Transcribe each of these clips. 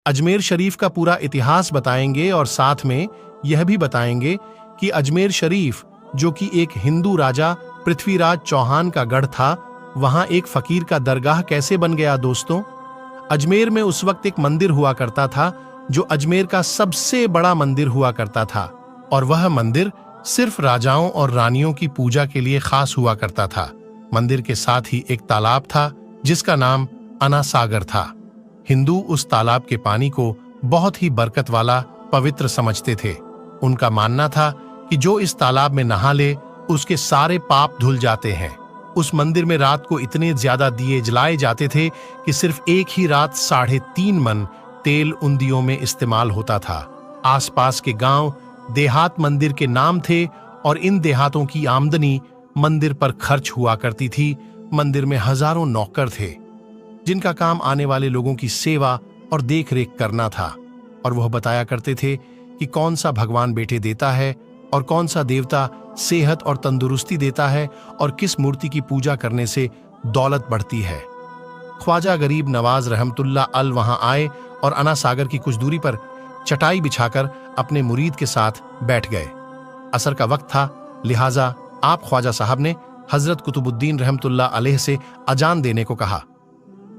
अजमेर शरीफ का पूरा इतिहास बताएंगे और साथ में यह भी बताएंगे कि अजमेर शरीफ, जो कि एक हिंदू राजा पृथ्वीराज चौहान का गढ़ था, वहां एक फकीर का दरगाह कैसे बन गया। दोस्तों, अजमेर में उस वक्त एक मंदिर हुआ करता था जो अजमेर का सबसे बड़ा मंदिर हुआ करता था, और वह मंदिर सिर्फ राजाओं और रानियों की पूजा के लिए खास हुआ करता था। मंदिर के साथ ही एक तालाब था जिसका नाम अना सागर था। हिंदू उस तालाब के पानी को बहुत ही बरकत वाला, पवित्र समझते थे। उनका मानना था कि जो इस तालाब में नहा ले उसके सारे पाप धुल जाते हैं। उस मंदिर में रात को इतने ज्यादा दिए जलाए जाते थे कि सिर्फ एक ही रात 3.5 मन तेल उन दियों में इस्तेमाल होता था। आसपास के गांव देहात मंदिर के नाम थे और इन देहातों की आमदनी मंदिर पर खर्च हुआ करती थी। मंदिर में हजारों नौकर थे जिनका काम आने वाले लोगों की सेवा और देखरेख करना था, और वह बताया करते थे कि कौन सा भगवान बेटे देता है और कौन सा देवता सेहत और तंदुरुस्ती देता है और किस मूर्ति की पूजा करने से दौलत बढ़ती है। ख्वाजा गरीब नवाज रहमतुल्लाह अल वहां आए और अना सागर की कुछ दूरी पर चटाई बिछाकर अपने मुरीद के साथ बैठ गए। असर का वक्त था, लिहाजा आप ख्वाजा साहब ने हजरत कुतुबुद्दीन रहमतुल्लाह अलैह से अजान देने को कहा।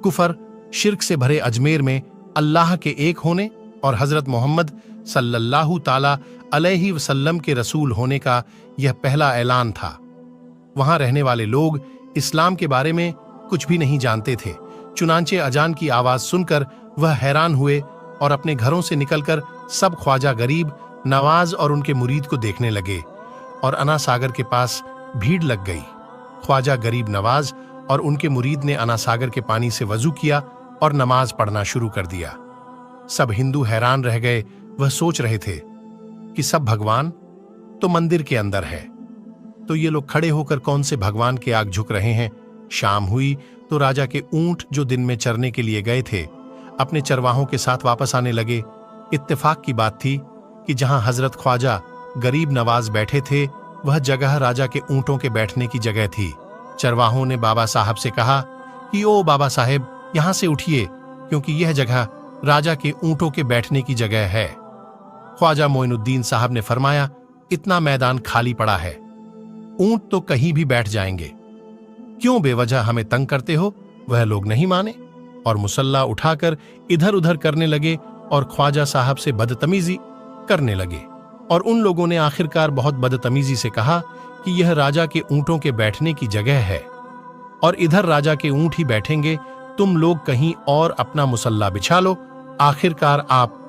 कुफर शिर्क से भरे अजमेर में अल्लाह के एक होने और हजरत मोहम्मद सल्लल्लाहु ताला अलैहि वसल्लम के रसूल होने का यह पहला ऐलान था। वहां रहने वाले लोग इस्लाम के बारे में कुछ भी नहीं जानते थे। चुनांचे अजान की आवाज सुनकर वह हैरान हुए और अपने घरों से निकलकर सब ख्वाजा गरीब नवाज और उनके मुरीद को देखने लगे, और अना सागर के पास भीड़ लग गई। ख्वाजा गरीब नवाज और उनके मुरीद ने अना सागर के पानी से वजू किया और नमाज पढ़ना शुरू कर दिया। सब हिंदू हैरान रह गए। वह सोच रहे थे कि सब भगवान तो मंदिर के अंदर है, तो ये लोग खड़े होकर कौन से भगवान के आग झुक रहे हैं। शाम हुई तो राजा के ऊंट जो दिन में चरने के लिए गए थे अपने चरवाहों के साथ वापस आने लगे। इत्तेफाक की बात थी कि जहां हजरत ख्वाजा गरीब नवाज बैठे थे वह जगह राजा के ऊंटों के बैठने की जगह थी। चरवाहों ने बाबा साहब से कहा कि ओ बाबा साहेब, यहां से उठिए क्योंकि यह जगह राजा के ऊंटों के बैठने की जगह है। ख्वाजा मोइनुद्दीन साहब ने फरमाया, इतना मैदान खाली पड़ा है, ऊंट तो कहीं भी बैठ जाएंगे, क्यों बेवजह हमें तंग करते हो। वह लोग नहीं माने और मुसल्ला उठाकर इधर उधर करने लगे और ख्वाजा साहब से बदतमीजी करने लगे, और उन लोगों ने आखिरकार बहुत बदतमीजी से कहा कि यह राजा के ऊंटों के बैठने की जगह है और इधर राजा के ऊंट ही बैठेंगे, तुम लोग कहीं और अपना मुसल्ला बिछा लो। आखिरकार आप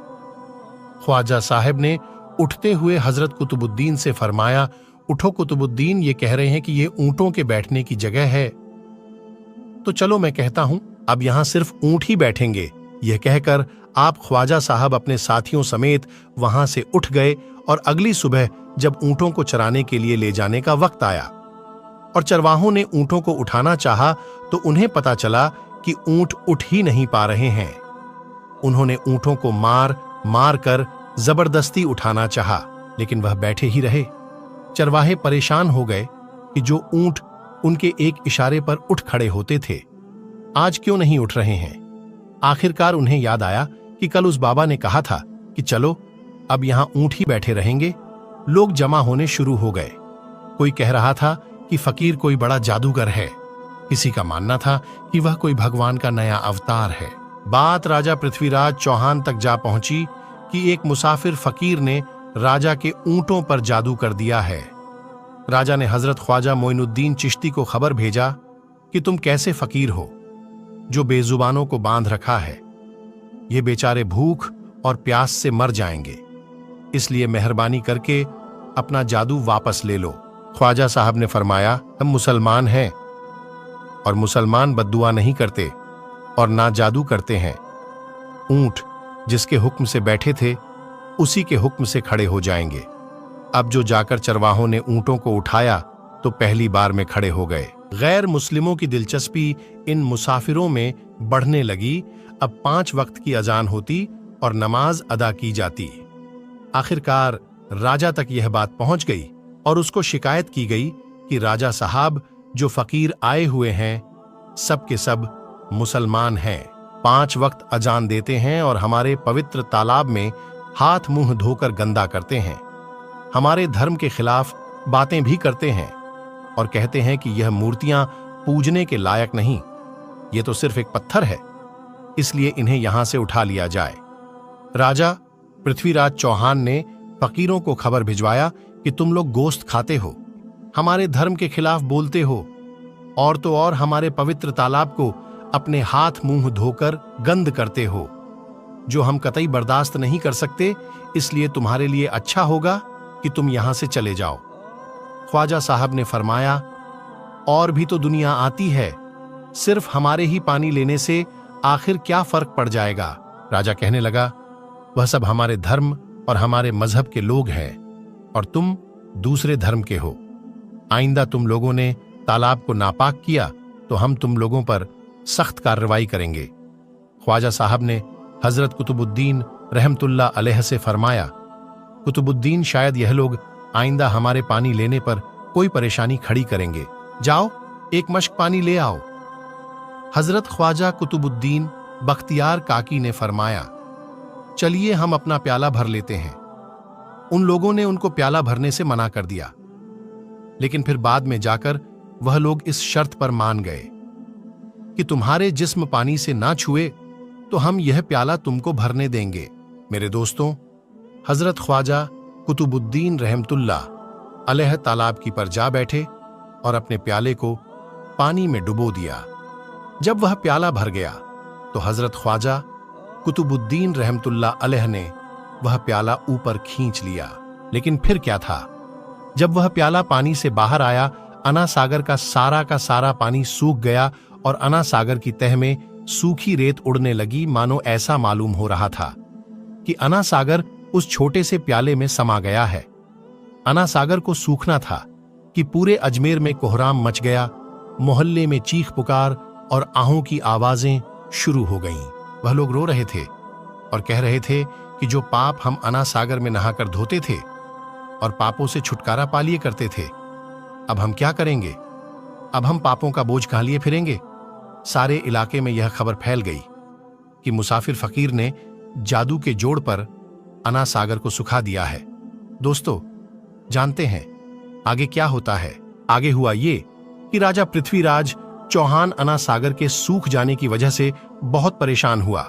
ख्वाजा साहब ने उठते हुए हजरत कुतुबुद्दीन से फरमाया, उठो कुतुबुद्दीन, ये कह रहे हैं कि ये ऊंटों के बैठने की जगह है, तो चलो मैं कहता हूं अब यहां सिर्फ ऊंट ही बैठेंगे। यह कहकर आप ख्वाजा साहब अपने साथियों समेत वहां से उठ गए, और अगली सुबह जब ऊंटों को चराने के लिए ले जाने का वक्त आया और चरवाहों ने ऊंटों को उठाना चाहा तो उन्हें पता चला कि ऊंट उठ ही नहीं पा रहे हैं। उन्होंने ऊंटों को मार मार कर जबरदस्ती उठाना चाहा, लेकिन वह बैठे ही रहे। चरवाहे परेशान हो गए कि जो ऊंट उनके एक इशारे पर उठ खड़े होते थे आज क्यों नहीं उठ रहे हैं। आखिरकार उन्हें याद आया कि कल उस बाबा ने कहा था कि चलो अब यहां ऊंट ही बैठे रहेंगे। लोग जमा होने शुरू हो गए। कोई कह रहा था कि फकीर कोई बड़ा जादूगर है, किसी का मानना था कि वह कोई भगवान का नया अवतार है। बात राजा पृथ्वीराज चौहान तक जा पहुंची कि एक मुसाफिर फकीर ने राजा के ऊंटों पर जादू कर दिया है। राजा ने हजरत ख्वाजा मोइनुद्दीन चिश्ती को खबर भेजा कि तुम कैसे फकीर हो जो बेजुबानों को बांध रखा है, ये बेचारे भूख और प्यास से मर जाएंगे, इसलिए मेहरबानी करके अपना जादू वापस ले लो। ख्वाजा साहब ने फरमाया, हम मुसलमान हैं और मुसलमान बद्दुआ नहीं करते और ना जादू करते हैं। ऊंट जिसके हुक्म से बैठे थे उसी के हुक्म से खड़े हो जाएंगे। अब जो जाकर चरवाहों ने ऊंटों को उठाया तो पहली बार में खड़े हो गए। गैर मुस्लिमों की दिलचस्पी इन मुसाफिरों में बढ़ने लगी। अब 5 वक्त की अजान होती और नमाज अदा की जाती। आखिरकार राजा तक यह बात पहुंच गई और उसको शिकायत की गई कि राजा साहब जो फकीर आए हुए हैं सब के सब मुसलमान हैं 5 वक्त अजान देते हैं और हमारे पवित्र तालाब में हाथ मुंह धोकर गंदा करते हैं, हमारे धर्म के खिलाफ बातें भी करते हैं और कहते हैं कि यह मूर्तियां पूजने के लायक नहीं, ये तो सिर्फ एक पत्थर है, इसलिए इन्हें यहां से उठा लिया जाए। राजा पृथ्वीराज चौहान ने फकीरों को खबर भिजवाया कि तुम लोग गोश्त खाते हो, हमारे धर्म के खिलाफ बोलते हो और तो और हमारे पवित्र तालाब को अपने हाथ मुंह धोकर गंद करते हो, जो हम कतई बर्दाश्त नहीं कर सकते, इसलिए तुम्हारे लिए अच्छा होगा कि तुम यहां से चले जाओ। ख्वाजा साहब ने फरमाया, और भी तो दुनिया आती है, सिर्फ हमारे ही पानी लेने से आखिर क्या फर्क पड़ जाएगा। राजा कहने लगा, वह सब हमारे धर्म और हमारे मजहब के लोग हैं और तुम दूसरे धर्म के हो। आइंदा तुम लोगों ने तालाब को नापाक किया तो हम तुम लोगों पर सख्त कार्रवाई करेंगे। ख्वाजा साहब ने हजरत कुतुबुद्दीन रहमतुल्लाह अलैह से फरमाया, कुतुबुद्दीन शायद यह लोग आइंदा हमारे पानी लेने पर कोई परेशानी खड़ी करेंगे, जाओ एक मश्क पानी ले आओ। हजरत ख्वाजा कुतुबुद्दीन बख्तियार काकी ने फरमाया, चलिए हम अपना प्याला भर लेते हैं। उन लोगों ने उनको प्याला भरने से मना कर दिया, लेकिन फिर बाद में जाकर वह लोग इस शर्त पर मान गए कि तुम्हारे जिस्म पानी से ना छुए तो हम यह प्याला तुमको भरने देंगे। मेरे दोस्तों, हजरत ख्वाजा कुतुबुद्दीन रहमतुल्लाह अलैह तालाब की पर जा बैठे और अपने प्याले को पानी में डुबो दिया। जब वह प्याला भर गया तो हजरत ख्वाजा कुतुबुद्दीन रहमतुल्लाह अलैह ने वह प्याला ऊपर खींच लिया। लेकिन फिर क्या था, जब वह प्याला पानी से बाहर आया, अना सागर का सारा पानी सूख गया और अना सागर की तह में सूखी रेत उड़ने लगी। मानो ऐसा मालूम हो रहा था कि अना सागर उस छोटे से प्याले में समा गया है। अना सागर को सूखना था कि पूरे अजमेर में कोहराम मच गया, मोहल्ले में चीख पुकार और आहों की आवाजें शुरू हो गईं। वह लोग रो रहे थे और कह रहे थे कि जो पाप हम अना सागर में नहाकर धोते थे और पापों से छुटकारा पा लिए करते थे, अब हम क्या करेंगे? अब हम पापों का बोझ कहां लिए फिरेंगे? सारे इलाके में यह खबर फैल गई कि मुसाफिर फकीर ने जादू के जोड़ पर अना सागर को सुखा दिया है। दोस्तों, जानते हैं आगे क्या होता है? आगे हुआ ये कि राजा पृथ्वीराज चौहान अना सागर के सूख जाने की वजह से बहुत परेशान हुआ।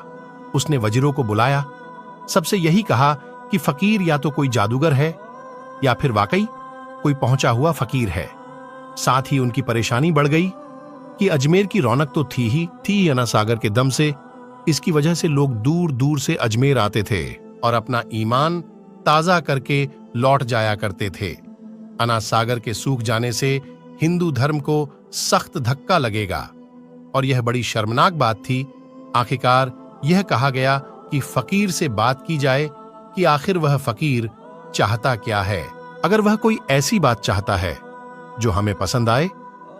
उसने वजीरों को बुलाया, सबसे यही कहा कि फकीर या तो कोई जादूगर है या फिर वाकई कोई पहुंचा हुआ फकीर है। साथ ही उनकी परेशानी बढ़ गई कि अजमेर की रौनक तो थी अना सागर के दम से। इसकी वजह से लोग दूर दूर से अजमेर आते थे और अपना ईमान ताजा करके लौट जाया करते थे। अना सागर के सूख जाने से हिंदू धर्म को सख्त धक्का लगेगा और यह बड़ी शर्मनाक बात थी। आखिरकार यह कहा गया कि फकीर से बात की जाए कि आखिर वह फकीर चाहता क्या है। अगर वह कोई ऐसी बात चाहता है जो हमें पसंद आए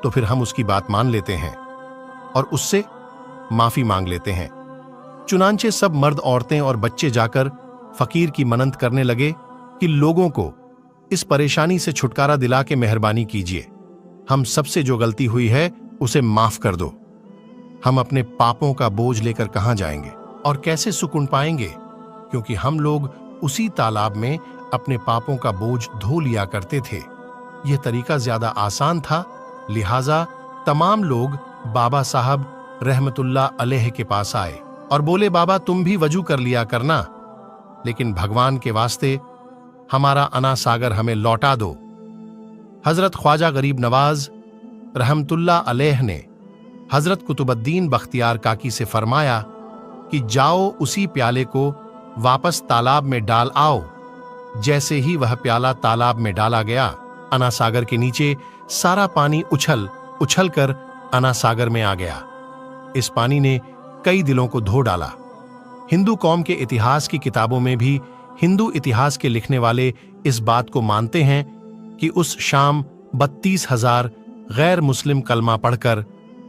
तो फिर हम उसकी बात मान लेते हैं और उससे माफी मांग लेते हैं। चुनांचे सब मर्द, औरतें और बच्चे जाकर फकीर की मन्नत करने लगे कि लोगों को इस परेशानी से छुटकारा दिला के मेहरबानी कीजिए, हम सबसे जो गलती हुई है उसे माफ कर दो। हम अपने पापों का बोझ लेकर कहां जाएंगे और कैसे सुकून पाएंगे, क्योंकि हम लोग उसी तालाब में अपने पापों का बोझ धो लिया करते थे। यह तरीका ज्यादा आसान था, लिहाजा तमाम लोग बाबा साहब रहमतुल्लाह अलैह के पास आए और बोले, बाबा तुम भी वजू कर लिया करना, लेकिन भगवान के वास्ते हमारा अना सागर हमें लौटा दो। हजरत ख्वाजा गरीब नवाज रहमतुल्लाह अलैह ने हजरत कुतुबुद्दीन बख्तियार काकी से फरमाया कि जाओ उसी प्याले को वापस तालाब में डाल आओ। जैसे ही वह प्याला तालाब में डाला गया, अना सागर के नीचे सारा पानी उछल कर अना सागर में आ गया। इस पानी ने कई दिलों को धो डाला। हिंदू कौम के इतिहास की किताबों में भी हिंदू इतिहास के लिखने वाले इस बात को मानते हैं कि उस शाम 32,000 गैर मुस्लिम कलमा पढ़कर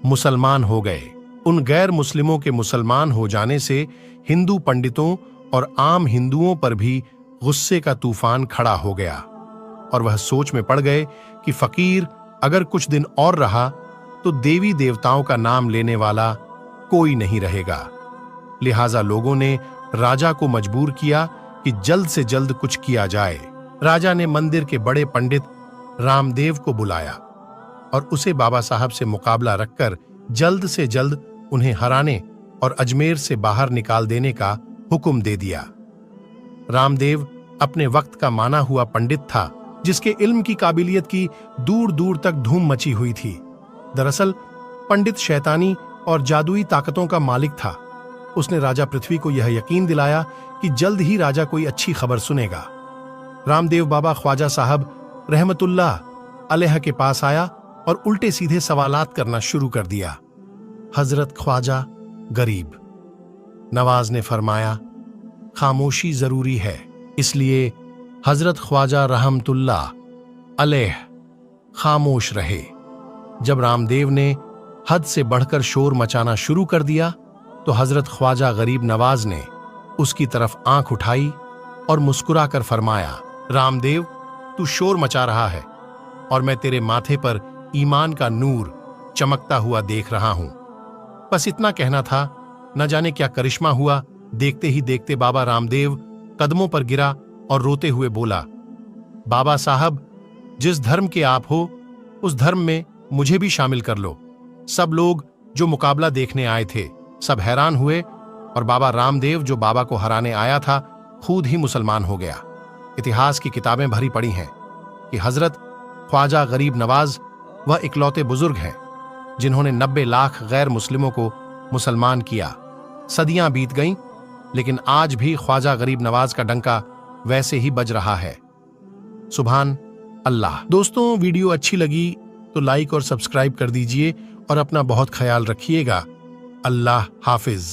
मुसलमान हो गए। उन गैर मुस्लिमों के मुसलमान हो जाने से हिंदू पंडितों और आम हिंदुओं पर भी गुस्से का तूफान खड़ा हो गया और वह सोच में पड़ गए कि फकीर अगर कुछ दिन और रहा तो देवी देवताओं का नाम लेने वाला कोई नहीं रहेगा। लिहाजा लोगों ने राजा को मजबूर किया कि जल्द से जल्द कुछ किया जाए। राजा ने मंदिर के बड़े पंडित रामदेव को बुलाया और उसे बाबा साहब से मुकाबला रखकर जल्द से जल्द उन्हें हराने और अजमेर से बाहर निकाल देने का हुक्म दे दिया। रामदेव अपने वक्त का माना हुआ पंडित था, जिसके इल्म की काबिलियत की दूर दूर तक धूम मची हुई थी। दरअसल पंडित शैतानी और जादुई ताकतों का मालिक था। उसने राजा पृथ्वी को यह यकीन दिलाया कि जल्द ही राजा कोई अच्छी खबर सुनेगा। रामदेव बाबा ख्वाजा साहब रहमतुल्लाह अलैह के पास आया और उल्टे सीधे सवालात करना शुरू कर दिया। हजरत ख्वाजा गरीब नवाज ने फरमाया, खामोशी जरूरी है, इसलिए हजरत ख्वाजा रहमतुल्लाह अलैह खामोश रहे। जब रामदेव ने हद से बढ़कर शोर मचाना शुरू कर दिया तो हजरत ख्वाजा गरीब नवाज ने उसकी तरफ आंख उठाई और मुस्कुराकर फरमाया, रामदेव, तू शोर मचा रहा है और मैं तेरे माथे पर ईमान का नूर चमकता हुआ देख रहा हूं। बस इतना कहना था, न जाने क्या करिश्मा हुआ। देखते ही देखते बाबा रामदेव कदमों पर गिरा और रोते हुए बोला, बाबा साहब, जिस धर्म के आप हो उस धर्म में मुझे भी शामिल कर लो। सब लोग जो मुकाबला देखने आए थे सब हैरान हुए और बाबा रामदेव जो बाबा को हराने आया था खुद ही मुसलमान हो गया। इतिहास की किताबें भरी पड़ी हैं कि हजरत ख्वाजा गरीब नवाज वह इकलौते बुजुर्ग हैं जिन्होंने 90 लाख गैर मुस्लिमों को मुसलमान किया। सदियां बीत गईं, लेकिन आज भी ख्वाजा गरीब नवाज का डंका वैसे ही बज रहा है। सुभान अल्लाह। दोस्तों, वीडियो अच्छी लगी तो लाइक और सब्सक्राइब कर दीजिए और अपना बहुत ख्याल रखिएगा। अल्लाह हाफिज।